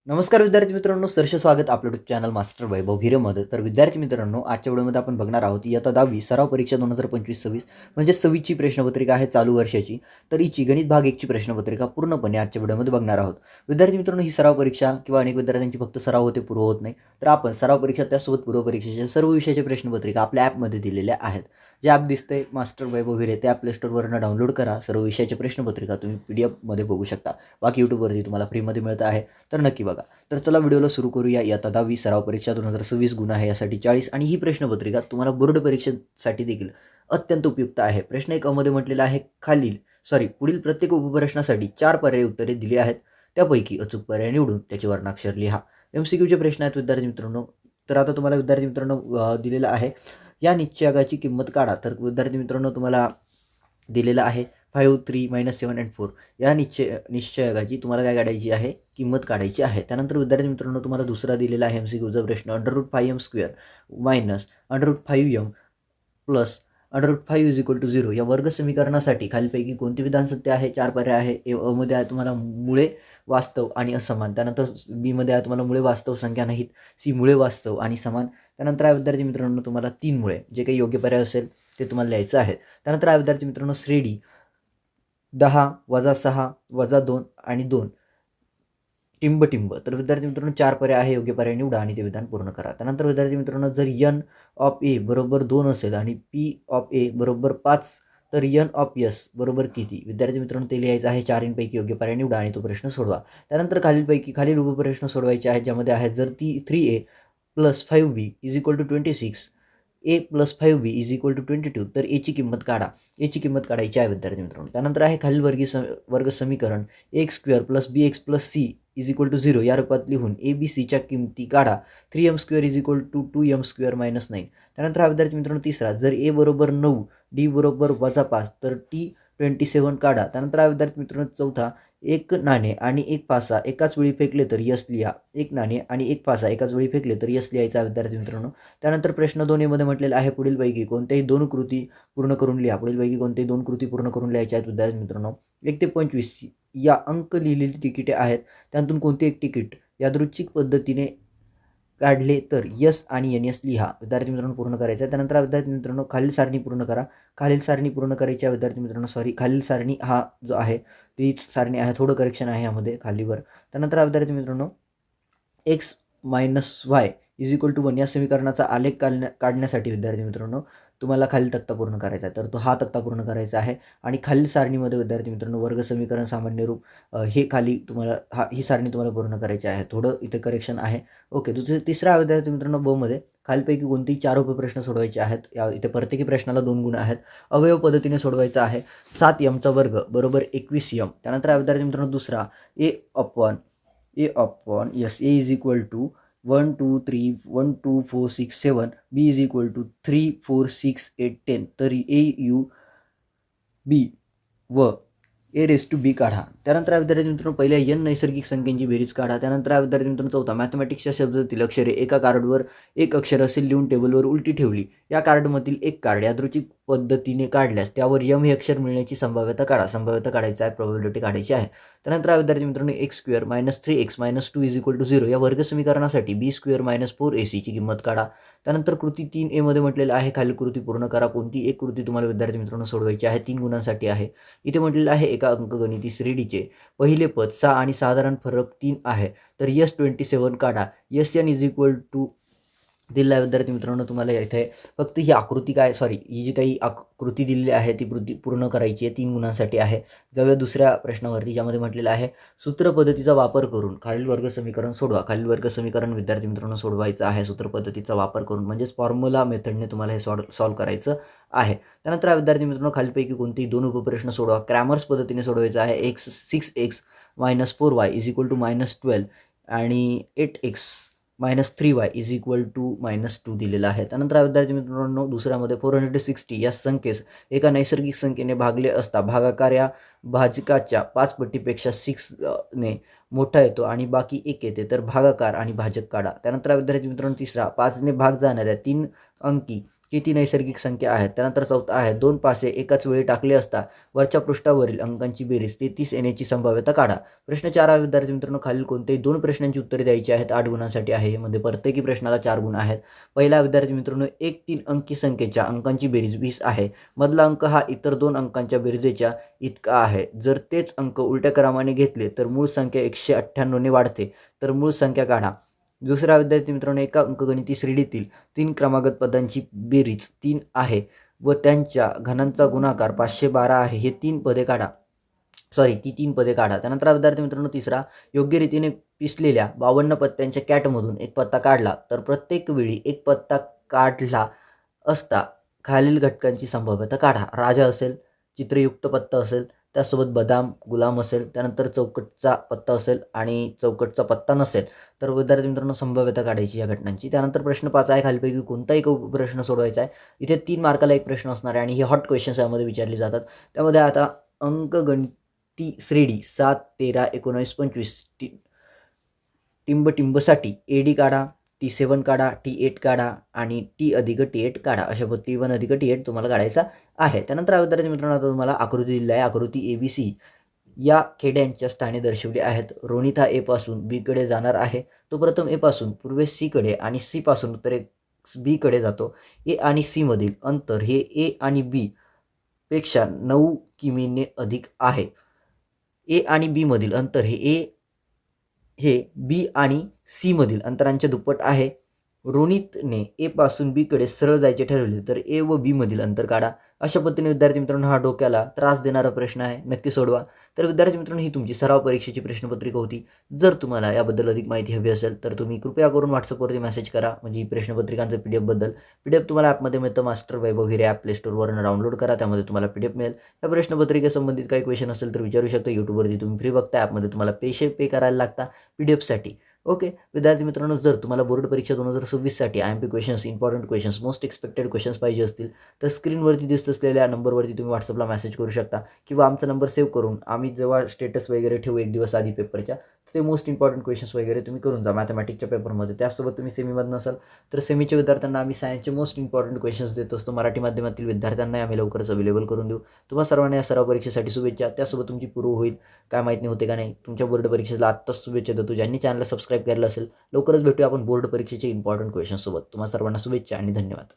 नमस्कार विद्यार्थी मित्रांनो, सहर्ष स्वागत आपलं यूट्यूब चॅनल मास्टर वैभव भिरेमध्ये. तर विद्यार्थी मित्रांनो, आजच्या व्हिडिओमध्ये आपण बघणार आहोत इयत्ता 10वी सराव परीक्षा 2025-26 म्हणजे 26ची प्रश्नपत्रिका आहे चालू वर्षाची. तर हिची गणित भाग 1ची प्रश्नपत्रिका पूर्णपणे आजच्या व्हिडिओमध्ये बघणार आहोत. विद्यार्थी मित्रांनो, ही सराव परीक्षा किंवा अनेक विद्यार्थ्यांची फक्त सराव होते, पूर्व होत नाही. तर आपण सराव परीक्षा त्यासोबत पूर्व परीक्षेच्या सर्व विषयाच्या प्रश्नपत्रिका आपल्या ॲपमध्ये दिलेल्या आहेत. जे ॲप दिसतंय मास्टर वैभव भिरे, ते प्ले स्टोअरवरून डाउनलोड करा. सर्व विषयाच्या प्रश्नपत्रिका तुम्ही PDF बघू शकता. बाकी यूट्यूबवरती तुम्हाला फ्रीमध्ये मिळतं आहे, तर नक्की बघा. तर चला व्हिडिओला सुरू करूया. इयत्ता 10वी सराव परीक्षा 2026 गुण आहे, यासाठी 40 आणि ही प्रश्नपत्रिका तुम्हाला बोर्ड परीक्षेसाठी देखील अत्यंत उपयुक्त आहे. प्रश्न 1 मध्ये म्हटलेलं आहे पुढील प्रत्येक उपप्रश्नासाठी 4 पर्यायी उत्तरे दिली आहेत. त्यापैकी अचूक पर्याय निवडून त्याचे वर्णाक्षर लिहा. MCQचे प्रश्न आहेत विद्यार्थी मित्रांनो. तर आता तुम्हाला विद्यार्थी मित्रांनो दिलेलं आहे, या निश्चयाची किंमत काढा. तर विद्यार्थी मित्रांनो तुम्हाला दिलेलं आहे 5, 3, -7 and 4 या निश्चयकाची तुम्हाला काय काढायची आहे, किंमत काढायची आहे. त्यानंतर विद्यार्थी मित्रांनो तुम्हाला दुसरा दिलेला आहे MCQचा प्रश्न √5m² -√5m प्लस √5 = 0 या वर्ग समीकरणासाठी खालीलपैकी कोणते विधान सत्य आहे. 4 पर्याय आहे. A मध्ये आहे तुम्हाला मुळे, वास्तव आणि असमान. त्यानंतर B मध्ये आहे तुम्हाला मुळे, वास्तव, संख्या नाहीत. C मुळे, वास्तव आणि समान. त्यानंतर आहे विद्यार्थी मित्रांनो तुम्हाला 3 मुळे, जे काही योग्य पर्याय असेल ते तुम्हाला लिहायचं आहे. त्यानंतर आहे विद्यार्थी मित्रांनो श्रेणी 10 - 6 - 2 आणि 2 टिंब. तर विद्यार्थी मित्रांनो 4 पर्याय आहे, योग्य पर्याय निवडा आणि ते विधान पूर्ण करा. त्यानंतर विद्यार्थी मित्रांनो जर n(a) बरोबर 2 असेल आणि p(a) बरोबर 5 तर n(s) बरोबर किती. विद्यार्थी मित्रांनो ते लिहायचं आहे. 4 पैकी योग्य पर्याय निवडा आणि तो प्रश्न सोडवा. त्यानंतर खालील उपप्रश्न सोडवायचे आहेत, ज्यामध्ये आहे जर 3a + 5b = 26, a + 5b = 22 तर a ची किंमत काढा. a ची किंमत काढायची आहे विद्यार्थी मित्रांनो. त्यानंतर आहे खालील वर्ग समीकरण x² + bx + c = 0 या रूपात लिहून a, b, c च्या किमती काढा. 3m² = 2m² - 9. त्यानंतर हा विद्यार्थी मित्रांनो तिसरा, जर a बरोबर 9, d बरोबर -5 तर t27 काढा. त्यानंतर हा विद्यार्थी मित्रांनो चौथा, एक नाणे आणि एक पासा एकाच वेळी फेकले तर यस लिहा. एक नाणे आणि एक पासा एकाच वेळी फेकले तर यस लिहायचा विद्यार्थी मित्रांनो. त्यानंतर प्रश्न 2 मध्ये म्हटलेला आहे पुढीलपैकी कोणत्याही 2 कृती पूर्ण करून लिहा. पुढीलपैकी कोणत्याही 2 कृती पूर्ण करून लिहायच्या आहेत विद्यार्थी मित्रांनो. 1 ते 25 या अंक लिहिलेली तिकिटे आहेत. त्यातून कोणते एक तिकीट यादृच्छिक पद्धतीने काढले तर यस आणि NS लिहा. विद्यार्थी मित्रांनो पूर्ण करायचं आहे. त्यानंतर विद्यार्थी मित्रांनो खालील सारणी पूर्ण करा. खालील सारणी पूर्ण करायची आहे विद्यार्थी मित्रांनो. खालील सारणी हा जो आहे तीच सारणी आहे. थोडं करेक्शन आहे यामध्ये खालीवर. त्यानंतर विद्यार्थी मित्रांनो x - y = 1 या समीकरणाचा आलेख काढण्यासाठी विद्यार्थी मित्रांनो तुम्हाला खालील तक्ता पूर्ण करायचा आहे. तर तो हा तक्ता पूर्ण करायचा आहे आणि खालील सारणीमध्ये विद्यार्थी मित्रांनो वर्ग समीकरण सामान्य रूप हे खाली तुम्हाला ही सारणी तुम्हाला पूर्ण करायची आहे. थोडं इथे करेक्शन आहे. ओके. तिसरा विद्यार्थी मित्रांनो ब मध्ये खालीलपैकी कोणतेही 4 उपप्रश्न सोडवायचे आहेत. इथे प्रत्येकी प्रश्नाला 2 गुण आहेत. अवयव पद्धतीने सोडवायचं आहे. 7m² = 21m. त्यानंतर विद्यार्थी मित्रांनो दुसरा a upon yes a is equal to 1 2 3 1 2 4 6 7 b is equal to 3 4 6 8 10 तर a u b व a raised to b काढा. त्यानंतर विद्यार्थी मित्रांनो पहिल्या n नैसर्गिक संख्यांची बेरीज काढा. त्यानंतर विद्यार्थी मित्रांनो चौथा, मॅथमॅटिक्सच्या शब्दातील अक्षरे एका कार्डवर एक अक्षर असेल लिहून टेबलवर उलटी ठेवली. या कार्डमधील एक कार्ड यादृच्छिक पद्धतीने काढल्यास त्यावर m हे अक्षर मिळण्याची संभाव्यता काढा. संभाव्यता काढायची आहे, प्रोबॅबिलिटी काढायची आहे. त्यानंतर विद्यार्थी मित्रांनो x² - 3x - 2 = 0 या वर्ग समीकरणासाठी b² - 4ac ची किंमत काढा. त्यानंतर कृती 3a मध्ये म्हटलेलं आहे खालील कृती पूर्ण करा. कोणती एक कृती तुम्हाला विद्यार्थी मित्रांनो सोडवायची आहे, 3 गुणांसाठी आहे. इथे म्हटलेलं आहे एका अंकगणिती श्रेणीचे पहिले पद 6 आणि साधारण फरक 3 आहे. तर S27 काढा. SN = दिलेला आहे विद्यार्थी मित्रांनो तुम्हाला इथे फक्त ही आकृती ही जी काही आकृती दिलेली आहे ती कृती पूर्ण करायची आहे. 3 गुणांसाठी आहे. जाऊया दुसऱ्या प्रश्नावरती, ज्यामध्ये म्हटलेलं आहे सूत्र पद्धतीचा वापर करून खालील वर्ग समीकरण सोडवा. खालील वर्ग समीकरण विद्यार्थी मित्रांनो सोडवायचं आहे सूत्र पद्धतीचा वापर करून, म्हणजेच फॉर्म्युला मेथडने तुम्हाला हे सॉल्व्ह करायचं आहे. त्यानंतर विद्यार्थी मित्रांनो खालीलपैकी कोणतेही 2 उपप्रश्न सोडवा. क्रॅमर्स पद्धतीने सोडवायचं आहे. 6x - 4y = -12 आणि 8x - 3y = -2 दिलेला आहे. त्यानंतर विद्यार्थी मित्रांनो दुसऱ्यामध्ये 460 या संख्येस एका नैसर्गिक संख्येने भागले असता भागाकार या भाजकाच्या 5 पटीपेक्षा 6 ने मोठा येतो आणि बाकी 1 येते. तर भागाकार आणि भाजक काढा. त्यानंतर विद्यार्थी मित्रांनो तिसरा, 5 ने भाग जाणाऱ्या 3 अंकी किती नैसर्गिक संख्या आहेत. त्यानंतर चौथा आहे 2 पासे एकाच वेळी टाकले असता वरच्या पृष्ठावरील अंकांची बेरीज 33 येण्याची संभाव्यता काढा. प्रश्न 4 विद्यार्थी मित्रांनो, खालील कोणत्याही 2 प्रश्नांची उत्तरे द्यायची आहेत. 8 गुणांसाठी आहे. यामध्ये प्रत्येकी प्रश्नाला 4 गुण आहेत. पहिला विद्यार्थी मित्रांनो, एक 3 अंकी संख्येच्या अंकांची बेरीज 20 आहे. मधला अंक हा इतर 2 अंकांच्या बेरजेच्या इतका आहे. जर तेच अंक उलट्या क्रमाने घेतले तर मूळ संख्या 198 ने वाढते. तर मूळ संख्या काढा. दुसरा विद्यार्थी मित्रांनो, एका अंकगणिती श्रेणीतील 3 क्रमागत पदांची बेरीज 3 आहे व त्यांच्या घनांचा गुणाकार 512 आहे. हे 3 पदे काढा. ती 3 पदे काढा. त्यानंतर विद्यार्थी मित्रांनो, तिसरा, योग्य रीतीने पिसलेल्या 52 पत्त्यांच्या कॅटमधून एक पत्ता काढला तर प्रत्येक वेळी एक पत्ता काढला असता खालील घटकांची संभाव्यता काढा. राजा असेल, चित्रयुक्त पत्ता असेल, त्यासोबत बदाम, गुलाम असेल, त्यानंतर चौकटचा पत्ता असेल आणि चौकटचा पत्ता नसेल. तर विद्यार्थी मित्रांनो, संभाव्यता काढायची या घटनांची. त्यानंतर प्रश्न 5 आहे. खालीलपैकी कोणताही प्रश्न सोडवायचा आहे. इथे 3 मार्काला एक प्रश्न असणार आहे आणि हे हॉट क्वेश्चन्स यामध्ये विचारले जातात. त्यामध्ये आता अंकगणिती श्रेणी 7, 13, 19, 25 टिंबसाठी AD काढा, T7 काढा, T8 काढा आणि T अधिक T8 काढा. अशा T1 अधिक T8 तुम्हाला काढायचा आहे. त्यानंतर विद्यार्थी मित्रांनो, आता तुम्हाला आकृती दिलेली आहे. आकृती ABC या खेड्यांच्या स्थाने दर्शवली आहेत. रोनित हा A पासून B कडे जाणार आहे. तो प्रथम A पासून पूर्वेस C कडे आणि C पासून उत्तरेस B कडे जातो. A आणि C मधील अंतर हे A आणि B पेक्षा 9 किमीने अधिक आहे. A आणि B मधील अंतर हे B आणि C मधील अंतरांच्या दुप्पट आहे. रोनितने A पासून B कडे सरळ जायचे ठरवले तर A व B मधील अंतर काढा. अशा पद्धतीने विद्यार्थी मित्रांनो, हा डोक्याला त्रास देणारा प्रश्न आहे. नक्की सोडवा. तर विद्यार्थी मित्रांनो, ही तुमची सराव परीक्षेची प्रश्नपत्रिका होती. जर तुम्हाला याबद्दल अधिक माहिती हवी असेल तर तुम्ही कृपया करून WhatsAppवरती मेसेज करा. म्हणजे ही प्रश्नपत्रिकांचं PDF तुम्हाला ॲपमध्ये मिळतं. मास्टर वैभव हिरे ॲप प्ले स्टोअरवरून डाउनलोड करा. त्यामध्ये तुम्हाला PDF मिळेल. या प्रश्नपत्रिकेसंबंधित काही क्वेश्चन असेल तर विचारू शकता. यूट्यूबवरती तुम्ही फ्री बघता. ॲपमध्ये तुम्हाला पैसे पे करायला लागता PDFसाठी. ओके विद्यार्थी मित्रांनो, जर तुम्हाला बोर्ड परीक्षा 2026साठी IMP questions, important questions, most expected questions पाहिजे असतील तर स्क्रीनवरती दिसत असलेल्या नंबरवरती तुम्ही WhatsAppला मेसेज करू शकता किंवा आमचा नंबर सेव्ह करून आम्ही जेव्हा स्टेटस वगैरे ठेवू एक दिवस आधी पेपरच्या, ते मोस्ट इम्पॉर्टंट क्वेश्चन्स वगैरे तुम्ही करून जा मॅथमॅटिक्सच्या पेपरमध्ये. त्यासोबत तुम्ही सेमीमधून असाल तर सेमीच्या विद्यार्थ्यांना आम्ही सायन्सचे मोस्ट इम्पॉर्टंट क्वेश्चन्स देत असतो. मराठी माध्यमातील विद्यार्थ्यांना आम्ही लवकरच अवेलेबल करून देऊ. तुम्हा सर्वांना या सराव परीक्षेसाठी शुभेच्छा. त्यासोबत तुमची पूर्व होईल काय माहीत नाही होते का नाही. तुमच्या बोर्ड परीक्षेला आत्ताच शुभेच्छा देतो. ज्यांनी चॅनलला सबस्क्राईब केलं असेल लवकरच भेटूया आपण बोर्ड परीक्षेचे इम्पॉर्टंट क्वेश्चन्स सोबत. तुम्हा सर्वांना शुभेच्छा आणि धन्यवाद.